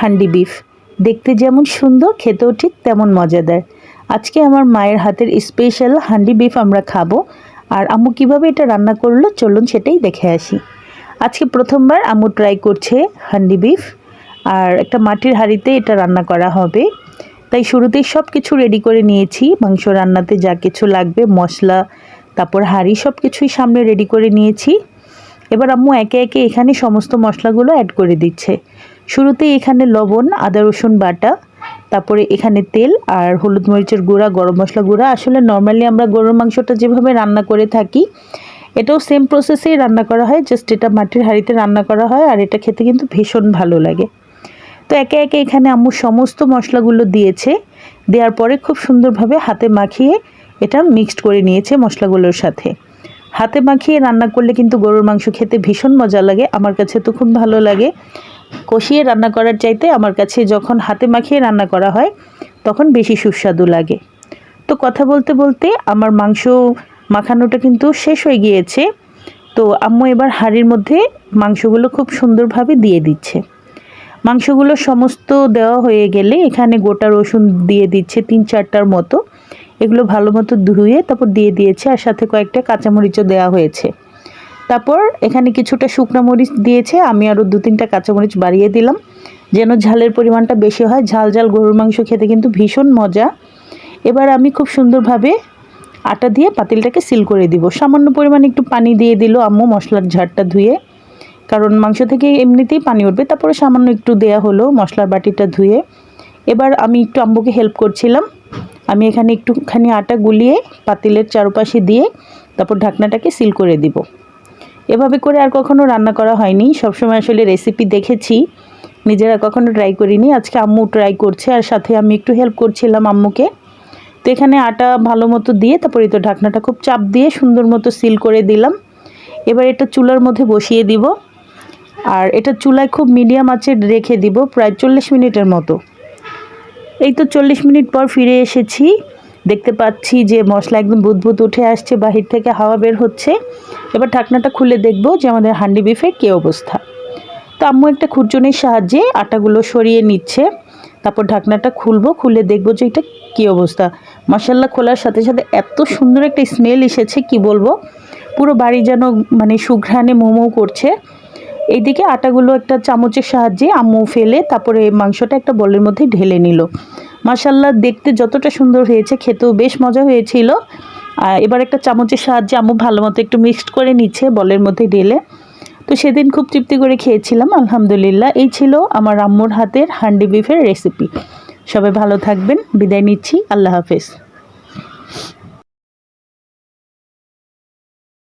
Handi beef. দেখতে যেমন সুন্দর, খেতেও ঠিক তেমন মজাদার। আজকে আমার মায়ের হাতের স্পেশাল হান্ডি বিফ আমরা খাবো। আর আম্মু কিভাবে এটা রান্না করলো চলুন সেটাই দেখে আসি। আজকে প্রথমবার আম্মু ট্রাই করছে হান্ডি বিফ, আর একটা মাটির হাঁড়িতে এটা রান্না করা হবে। তাই শুরুতেই সব কিছু রেডি করে নিয়েছি। মাংস রান্নাতে যা কিছু লাগবে, মশলা, তারপর হাঁড়ি, সব কিছুই সামনে রেডি করে নিয়েছি। এবার আম্মু একে একে এখানে সমস্ত মশলাগুলো অ্যাড করে দিচ্ছে। শুরুতেই এখানে লবণ, আদা রসুন বাটা, তারপরে এখানে তেল আর হলুদ মরিচের গুঁড়া, গরম মশলা গুঁড়া। আসলে নর্মালি আমরা গরুর মাংসটা যেভাবে রান্না করে থাকি এটাও সেম প্রসেসেই রান্না করা হয়, জাস্ট এটা মাটির হাঁড়িতে রান্না করা হয়, আর এটা খেতে কিন্তু ভীষণ ভালো লাগে। তো একে একে এখানে আম্মু সমস্ত মশলাগুলো দিয়েছে। দেওয়ার পরে খুব সুন্দরভাবে হাতে মাখিয়ে এটা মিক্সড করে নিয়েছে মশলাগুলোর সাথে। হাতে মাখিয়ে রান্না করলে কিন্তু গরুর মাংস খেতে ভীষণ মজা লাগে। আমার কাছে তো খুব ভালো লাগে। কষিয়ে রান্না করার চাইতে আমার কাছে যখন হাতে মাখিয়ে রান্না করা হয় তখন বেশি সুস্বাদু লাগে। তো কথা বলতে বলতে আমার মাংস মাখানোটা কিন্তু শেষ হয়ে গিয়েছে। তো আম্মু এবার হাঁড়ির মধ্যে মাংসগুলো খুব সুন্দরভাবে দিয়ে দিচ্ছে। মাংসগুলো সমস্ত দেওয়া হয়ে গেলে এখানে গোটা রসুন দিয়ে দিচ্ছে 3-4টার মতো। এগুলো ভালো মতো ধুয়ে তারপর দিয়ে দিয়েছে, আর সাথে কয়েকটা কাঁচামরিচও দেওয়া হয়েছে। তারপর এখানে কিছুটা শুকনো মরিচ দিয়েছে, আমি আরও 2-3টা কাঁচামরিচ বাড়িয়ে দিলাম যেন ঝালের পরিমাণটা বেশি হয়। ঝাল ঝাল গরুর মাংস খেতে কিন্তু ভীষণ মজা। এবার আমি খুব সুন্দরভাবে আটা দিয়ে পাতিলটাকে সিল করে দিব। সামান্য পরিমাণে একটু পানি দিয়ে দিল আম্মু মশলার ঝাড়টা ধুয়ে, কারণ মাংস থেকে এমনিতেই পানি উঠবে। তারপরে সামান্য একটু দেয়া হলো মশলার বাটিটা ধুয়ে। এবার আমি একটু আম্মুকে হেল্প করছিলাম। আমি এখানে একটুখানি আটা গুলিয়ে পাতিলের চারপাশে দিয়ে তারপর ঢাকনাটাকে সিল করে দিব। এভাবে করে আর কখনো রান্না করা হয়নি। সবসময় আসলে রেসিপি দেখেছি, নিজেরা কখনো ট্রাই করিনি। আজকে আম্মু ট্রাই করছে, আর সাথে আমি একটু হেল্প করছিলাম আম্মুকে। তো এখানে আটা ভালো মতো দিয়ে তারপরে তো ঢাকনাটা খুব চাপ দিয়ে সুন্দর মতো সিল করে দিলাম। এবার এটা চুলার মধ্যে বসিয়ে দিব, আর এটা চুলায় খুব মিডিয়াম আঁচে রেখে দিব প্রায় 40 মিনিটের মতো। এই তো 40 মিনিট পর ফিরে এসেছি। দেখতে পাচ্ছি যে মশলা একদম বুদবুদ উঠে আসছে, বাহির থেকে হাওয়া বের হচ্ছে। এবার ঢাকনাটা খুলে দেখব যে আমাদের হান্ডি বিফের কী অবস্থা। তো আম্মু একটা খুরচুনির সাহায্যে আটাগুলো সরিয়ে নিচ্ছে। তারপর ঢাকনাটা খুলবো, খুলে দেখব যে এটা কী অবস্থা। মাশাআল্লাহ, খোলার সাথে সাথে এত সুন্দর একটা স্মেল এসেছে কি বলবো, পুরো বাড়ি যেন মানে সুঘ্রাণে মোমো করছে। এইদিকে আটাগুলো একটা চামচের সাহায্যে আম্মু ফেলে তারপরে মাংসটা একটা বলের মধ্যে ঢেলে নিল। মাশাআল্লাহ, দেখতে যতটা সুন্দর হয়েছে খেতেও বেশ মজা হয়েছিল। এবার একটা চামচের সাহায্যে আম্মু ভালো মতো একটু মিক্সড করে নিচ্ছে বলের মধ্যে ঢেলে। তো সেদিন খুব তৃপ্তি করে খেয়েছিলাম আলহামদুলিল্লাহ। এই ছিল আমার আম্মুর হাতের হান্ডি বিফের রেসিপি। সবাই ভালো থাকবেন, বিদায় নিচ্ছি, আল্লাহ হাফেজ।